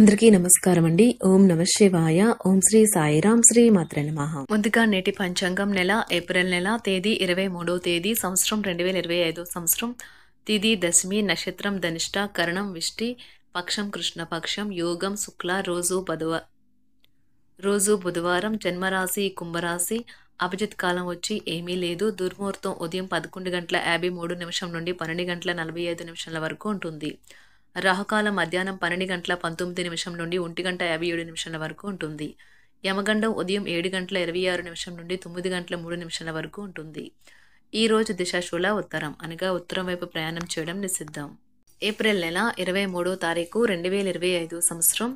అందరికీ నమస్కారం అండి. ఓం నమ శివాయ. ఓం శ్రీ సాయిరాం. శ్రీ మాత్రే నమః. ముందుగా నేటి పంచాంగం నెల ఏప్రిల్ నెల తేదీ 23వ తేదీ సంవత్సరం 2025 సంవత్సరం తిథి దశమి నక్షత్రం ధనిష్ట కరణం విష్టి పక్షం కృష్ణపక్షం యోగం శుక్ల రోజు బుధవారం జన్మరాశి కుంభరాశి అభిజిత్ కాలం వచ్చి ఏమీ లేదు. దుర్ముహూర్తం ఉదయం 11:53 నుండి 12:45 వరకు ఉంటుంది. రాహుకాలం మధ్యాహ్నం 12:19 నుండి 1:57 వరకు ఉంటుంది. యమగండం ఉదయం 7:26 నుండి 9:03 వరకు ఉంటుంది. ఈ రోజు దిశాశూల ఉత్తరం అనగా ఉత్తరం వైపు ప్రయాణం చేయడం నిషిద్ధం. ఏప్రిల్ నెల 23వ తారీఖు 2025 సంవత్సరం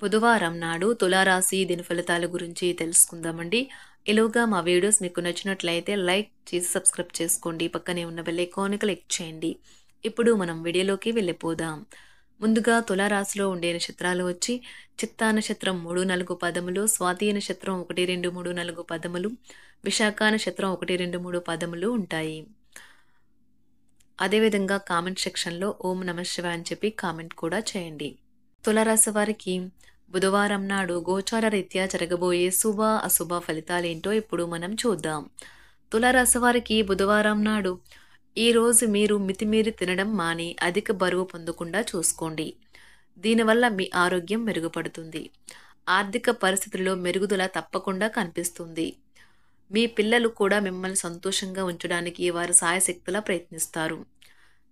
బుధవారం నాడు తులారాశి దిన ఫలితాల గురించి తెలుసుకుందామండి. ఇలాగా మా వీడియోస్ మీకు నచ్చినట్లయితే లైక్ చేసి సబ్స్క్రైబ్ చేసుకోండి. పక్కనే ఉన్న బెల్ ఐకాన్ క్లిక్ చేయండి. ఇప్పుడు మనం వీడియోలోకి వెళ్ళిపోదాం. ముందుగా తులారాశిలో ఉండే నక్షత్రాలు వచ్చి చిత్తా నక్షత్రం 3-4 పదములు, స్వాతి నక్షత్రం 1-2-3-4 పదములు, విశాఖ నక్షత్రం 1-2-3 పదములు ఉంటాయి. అదేవిధంగా కామెంట్ సెక్షన్లో ఓం నమ శివాయ అని చెప్పి కామెంట్ కూడా చేయండి. తులారాశి వారికి బుధవారం నాడు గోచార రీత్యా జరగబోయే శుభ అశుభ ఫలితాలేంటో ఇప్పుడు మనం చూద్దాం. తులారాశి వారికి బుధవారం నాడు ఈ రోజు మీరు మితిమీరి తినడం మాని అధిక బరువు పొందకుండా చూసుకోండి. దీనివల్ల మీ ఆరోగ్యం మెరుగుపడుతుంది. ఆర్థిక పరిస్థితుల్లో మెరుగుదల తప్పకుండా కనిపిస్తుంది. మీ పిల్లలు కూడా మిమ్మల్ని సంతోషంగా ఉంచడానికి వారి సాయశక్తులా ప్రయత్నిస్తారు.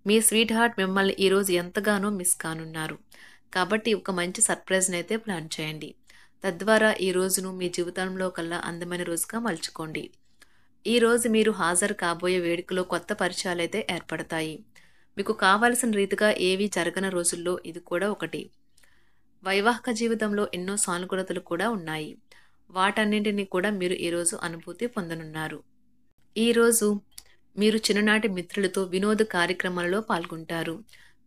మీ స్వీట్ హార్ట్ మిమ్మల్ని ఈరోజు ఎంతగానో మిస్ కానున్నారు. కాబట్టి ఒక మంచి సర్ప్రైజ్ని అయితే ప్లాన్ చేయండి. తద్వారా ఈ రోజును మీ జీవితంలో కల్లా అందమైన రోజుగా మలుచుకోండి. ఈ రోజు మీరు హాజరు కాబోయే వేడుకలో కొత్త పరిచయాలు అయితే ఏర్పడతాయి. మీకు కావలసిన రీతిగా ఏవి జరగని రోజుల్లో ఇది కూడా ఒకటి. వైవాహిక జీవితంలో ఎన్నో సానుకూలతలు కూడా ఉన్నాయి. వాటన్నింటినీ కూడా మీరు ఈరోజు అనుభూతి పొందనున్నారు. ఈరోజు మీరు చిన్ననాటి మిత్రులతో వినోద కార్యక్రమాలలో పాల్గొంటారు.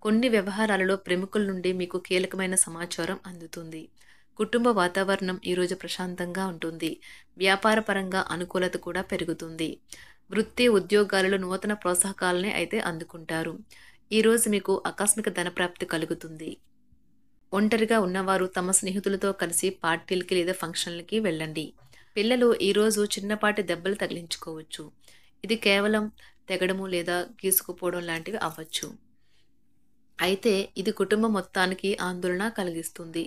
కొన్ని వ్యవహారాలలో ప్రముఖుల నుండి మీకు కీలకమైన సమాచారం అందుతుంది. కుటుంబ వాతావరణం ఈరోజు ప్రశాంతంగా ఉంటుంది. వ్యాపారపరంగా అనుకూలత కూడా పెరుగుతుంది. వృత్తి ఉద్యోగాలలో నూతన ప్రోత్సాహకాలని అయితే అందుకుంటారు. ఈరోజు మీకు ఆకస్మిక ధనప్రాప్తి కలుగుతుంది. ఒంటరిగా ఉన్నవారు తమ స్నేహితులతో కలిసి పార్టీలకి లేదా ఫంక్షన్లకి వెళ్ళండి. పిల్లలు ఈరోజు చిన్నపాటి దెబ్బలు తగిలించుకోవచ్చు. ఇది కేవలం తెగడము లేదా గీసుకుపోవడం లాంటివి అవ్వచ్చు. అయితే ఇది కుటుంబం మొత్తానికి ఆందోళన కలిగిస్తుంది.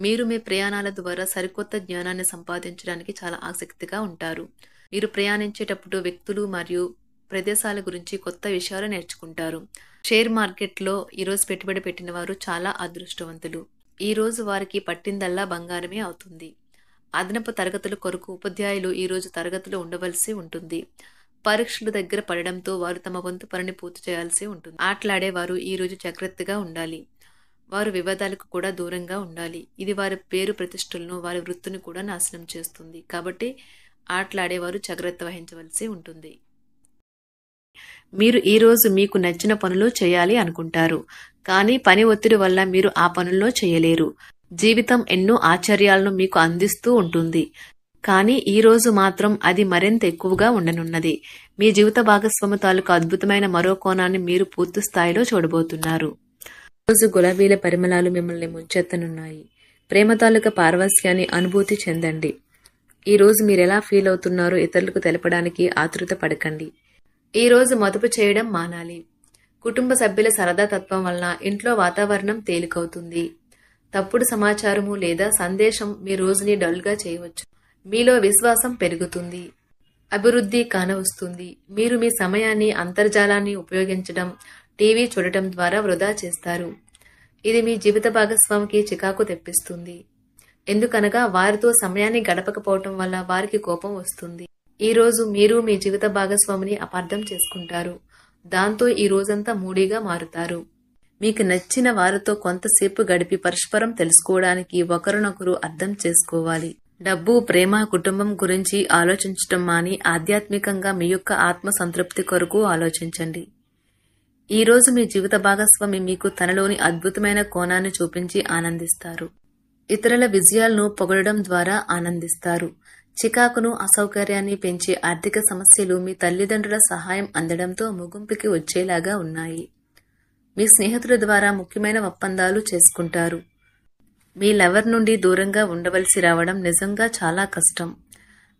మీరు మీ ప్రయాణాల ద్వారా సరికొత్త జ్ఞానాన్ని సంపాదించడానికి చాలా ఆసక్తిగా ఉంటారు. మీరు ప్రయాణించేటప్పుడు వ్యక్తులు మరియు ప్రదేశాల గురించి కొత్త విషయాలు నేర్చుకుంటారు. షేర్ మార్కెట్లో ఈరోజు పెట్టుబడి పెట్టిన వారు చాలా అదృష్టవంతులు. ఈరోజు వారికి పట్టిందల్లా బంగారమే అవుతుంది. అదనపు తరగతుల కొరకు ఉపాధ్యాయులు ఈరోజు తరగతిలో ఉండవలసి ఉంటుంది. పరీక్షలు దగ్గర పడడంతో వారు తమ వంతు పనిని పూర్తి చేయాల్సి ఉంటుంది. ఆటలాడేవారు ఈరోజు జాగ్రత్తగా ఉండాలి. వారు వివాదాలకు కూడా దూరంగా ఉండాలి. ఇది వారి పేరు ప్రతిష్టలను వారి వృత్తిని కూడా నాశనం చేస్తుంది. కాబట్టి ఆటలాడేవారు జాగ్రత్త వహించవలసి ఉంటుంది. మీరు ఈరోజు మీకు నచ్చిన పనులు చేయాలి అనుకుంటారు. కానీ పని ఒత్తిడి వల్ల మీరు ఆ పనుల్లో చేయలేరు. జీవితం ఎన్నో ఆశ్చర్యాలను మీకు అందిస్తూ ఉంటుంది. కానీ ఈ రోజు మాత్రం అది మరింత ఎక్కువగా ఉండనున్నది. మీ జీవిత భాగస్వామి తాలూకు అద్భుతమైన మరో కోణాన్ని మీరు పూర్తి స్థాయిలో చూడబోతున్నారు. రోజు గులాబీల పరిమళాలు మిమ్మల్ని ముంచెత్తనున్నాయి. ప్రేమ తాలూకా పారవస్యాన్ని అనుభూతి చెందండి. ఈ రోజు మీరు ఎలా ఫీల్ అవుతున్నారో ఇతరులకు తెలపడానికి ఆతృత పడకండి. ఈ రోజు మదుపు చేయడం మానాలి. కుటుంబ సభ్యుల సరదా తత్వం వలన ఇంట్లో వాతావరణం తేలికవుతుంది. తప్పుడు సమాచారము లేదా సందేశం మీ రోజుని డల్గా చేయవచ్చు. మీలో విశ్వాసం పెరుగుతుంది. అభివృద్ధి కానవస్తుంది. మీరు మీ సమయాన్ని అంతర్జాలాన్ని ఉపయోగించడం, టీవీ చూడటం ద్వారా వృధా చేస్తారు. ఇది మీ జీవిత భాగస్వామికి చికాకు తెప్పిస్తుంది. ఎందుకనగా వారితో సమయాన్ని గడపకపోవటం వల్ల వారికి కోపం వస్తుంది. ఈ రోజు మీరు మీ జీవిత భాగస్వామిని అపార్థం చేసుకుంటారు. దాంతో ఈ రోజంతా మూడీగా మారుతారు. మీకు నచ్చిన వారితో కొంతసేపు గడిపి పరస్పరం తెలుసుకోవడానికి ఒకరినొకరు అర్థం చేసుకోవాలి. డబ్బు, ప్రేమ, కుటుంబం గురించి ఆలోచించటం మాని ఆధ్యాత్మికంగా మీ యొక్క ఆత్మ సంతృప్తి కొరకు ఆలోచించండి. ఈ రోజు మీ జీవిత భాగస్వామి మీకు తనలోని అద్భుతమైన కోణాన్ని చూపించి ఆనందిస్తారు. ఇతరుల విజయాలను పొగడడం ద్వారా ఆనందిస్తారు. చికాకును, అసౌకర్యాన్ని పెంచే ఆర్థిక సమస్యలు మీ తల్లిదండ్రుల సహాయం అందడంతో ముగింపుకి వచ్చేలాగా ఉన్నాయి. మీ స్నేహితుల ద్వారా ముఖ్యమైన ఒప్పందాలు చేసుకుంటారు. మీ లవర్ నుండి దూరంగా ఉండవలసి రావడం నిజంగా చాలా కష్టం.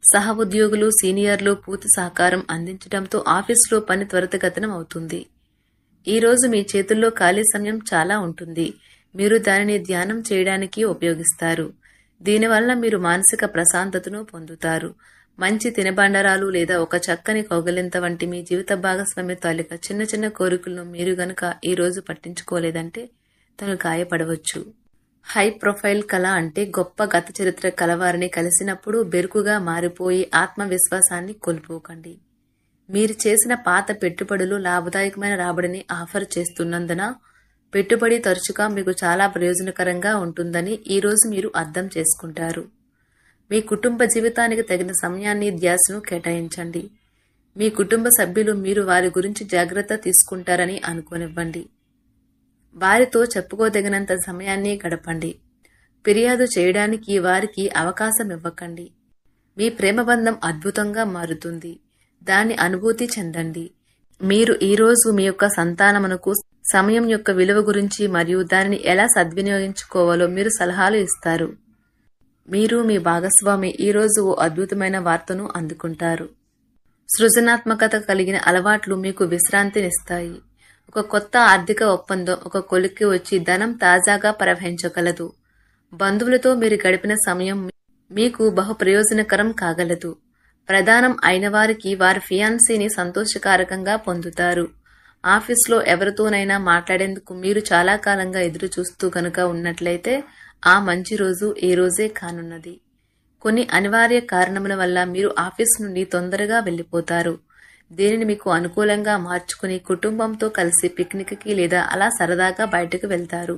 సహ ఉద్యోగులు, సీనియర్లు పూర్తి సహకారం అందించడంతో ఆఫీసులో పని త్వరితగతినం అవుతుంది. ఈరోజు మీ చేతుల్లో ఖాళీ సమయం చాలా ఉంటుంది. మీరు దానిని ధ్యానం చేయడానికి ఉపయోగిస్తారు. దీనివల్ల మీరు మానసిక ప్రశాంతతను పొందుతారు. మంచి తినబండరాలు లేదా ఒక చక్కని కౌగిలింత వంటి మీ జీవిత భాగస్వామి తాలూకా చిన్న చిన్న కోరికలను మీరు గనుక ఈరోజు పట్టించుకోలేదంటే తను గాయపడవచ్చు. హై ప్రొఫైల్ కళ అంటే గొప్ప గత చరిత్ర కలవారిని కలిసినప్పుడు బెరుకుగా మారిపోయి ఆత్మవిశ్వాసాన్ని కోల్పోకండి. మీరు చేసిన పాత పెట్టుబడులు లాభదాయకమైన రాబడిని ఆఫర్ చేస్తున్నందున పెట్టుబడి తరచుగా మీకు చాలా ప్రయోజనకరంగా ఉంటుందని ఈరోజు మీరు అర్థం చేసుకుంటారు. మీ కుటుంబ జీవితానికి తగిన సమయాన్ని, ధ్యాసను కేటాయించండి. మీ కుటుంబ సభ్యులు మీరు వారి గురించి జాగ్రత్త తీసుకుంటారని అనుకోనివ్వండి. వారితో చెప్పుకోదగినంత సమయాన్ని గడపండి. ఫిర్యాదు చేయడానికి వారికి అవకాశం ఇవ్వకండి. మీ ప్రేమబంధం అద్భుతంగా మారుతుంది. దాని అనుభూతి చెందండి. మీరు ఈరోజు మీ యొక్క సంతానమునకు సమయం యొక్క విలువ గురించి మరియు దానిని ఎలా సద్వినియోగించుకోవాలో మీరు సలహాలు ఇస్తారు. మీరు మీ భాగస్వామి ఈరోజు ఓ అద్భుతమైన వార్తను అందుకుంటారు. సృజనాత్మకత కలిగిన అలవాట్లు మీకు విశ్రాంతినిస్తాయి. ఒక కొత్త ఆర్థిక ఒప్పందం ఒక కొలిక్కి వచ్చి ధనం తాజాగా ప్రవహించగలదు. బంధువులతో మీరు గడిపిన సమయం మీకు బహు ప్రయోజనకరం కాగలదు. ప్రధానం అయిన వారికి వారి ఫియాన్సీని సంతోషకారకంగా పొందుతారు. ఆఫీస్లో ఎవరితోనైనా మాట్లాడేందుకు మీరు చాలా కాలంగా ఎదురు చూస్తూ కనుక ఉన్నట్లయితే ఆ మంచి రోజు ఈ రోజే కానున్నది. కొన్ని అనివార్య కారణముల వల్ల మీరు ఆఫీస్ నుండి తొందరగా వెళ్లిపోతారు. దీనిని మీకు అనుకూలంగా మార్చుకుని కుటుంబంతో కలిసి పిక్నిక్కి లేదా అలా సరదాగా బయటకు వెళ్తారు.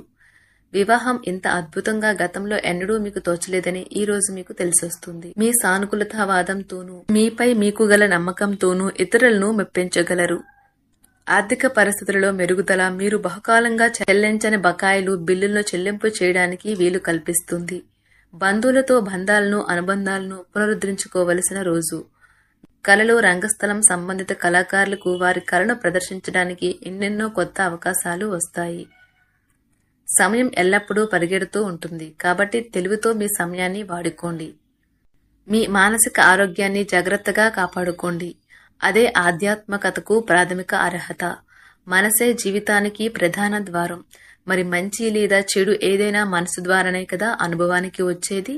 వివాహం ఇంత అద్భుతంగా గతంలో ఎన్నడూ మీకు తోచలేదని ఈ రోజు మీకు తెలిసొస్తుంది. మీ సానుకూలతావాదంతోనూ మీపై మీకు గల నమ్మకంతోనూ ఇతరులను మెప్పించగలరు. ఆర్థిక పరిస్థితులలో మెరుగుదల మీరు బహుకాలంగా చెల్లించని బకాయిలు, బిల్లులను చెల్లింపు చేయడానికి వీలు కల్పిస్తుంది. బంధువులతో బంధాలను, అనుబంధాలను పునరుద్ధరించుకోవలసిన రోజు. కళలు, రంగస్థలం సంబంధిత కళాకారులకు వారి కళను ప్రదర్శించడానికి ఎన్నెన్నో కొత్త అవకాశాలు వస్తాయి. సమయం ఎల్లప్పుడూ పరిగెడుతూ ఉంటుంది కాబట్టి తెలివితో మీ సమయాన్ని వాడుకోండి. మీ మానసిక ఆరోగ్యాన్ని జాగ్రత్తగా కాపాడుకోండి. అదే ఆధ్యాత్మికతకు ప్రాథమిక అర్హత. మనసే జీవితానికి ప్రధాన ద్వారం. మరి మంచి లేదా చెడు ఏదైనా మనసు ద్వారానే కదా అనుభవానికి వచ్చేది.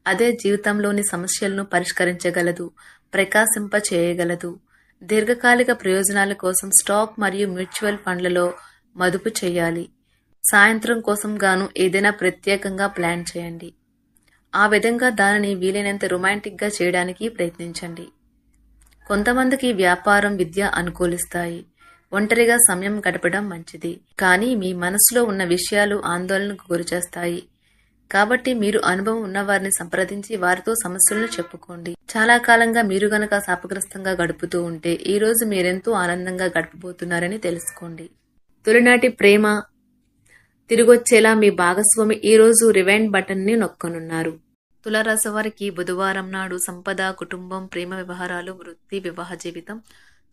అదే జీవితంలోని సమస్యలను పరిష్కరించగలదు, ప్రకాశింప చేయగలదు. దీర్ఘకాలిక ప్రయోజనాల కోసం స్టాక్ మరియు మ్యూచువల్ ఫండ్లలో మదుపు చేయాలి. సాయంత్రం కోసం గాను ఏదైనా ప్రత్యేకంగా ప్లాన్ చేయండి. ఆ విధంగా దానిని వీలైనంత రొమాంటిక్గా చేయడానికి ప్రయత్నించండి. కొంతమందికి వ్యాపారం, విద్య అనుకూలిస్తాయి. ఒంటరిగా సమయం గడపడం మంచిది. కానీ మీ మనసులో ఉన్న విషయాలు ఆందోళనకు గురిచేస్తాయి. కాబట్టి మీరు అనుభవం ఉన్నవారిని సంప్రదించి వారితో సమస్యలను చెప్పుకోండి. చాలా కాలంగా మీరు గనక శాపగ్రస్తంగా గడుపుతూ ఉంటే ఈ రోజు మీరెంతో ఆనందంగా గడపబోతున్నారని తెలుసుకోండి. తొలినాటి ప్రేమ తిరిగొచ్చేలా మీ భాగస్వామి ఈ రోజు రివైండ్ బటన్ ని నొక్కనున్నారు. తులారాశి వారికి బుధవారం నాడు సంపద, కుటుంబం, ప్రేమ వ్యవహారాలు, వృత్తి, వివాహ జీవితం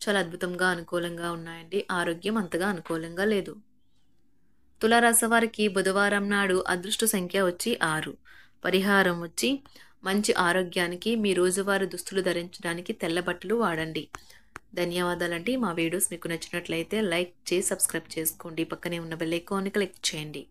చాలా అద్భుతంగా అనుకూలంగా ఉన్నాయండి. ఆరోగ్యం అంతగా అనుకూలంగా లేదు. తులారాశి వారికి బుధవారం నాడు అదృష్ట సంఖ్య వచ్చి 6. పరిహారం వచ్చి మంచి ఆరోగ్యానికి మీ రోజువారీ దుస్తులు ధరించడానికి తెల్ల బట్టలు వాడండి. ధన్యవాదాలండి. మా వీడియోస్ మీకు నచ్చినట్లయితే లైక్ చేసి సబ్స్క్రైబ్ చేసుకోండి. పక్కనే ఉన్న బెల్ ఐకాన్ని క్లిక్ చేయండి.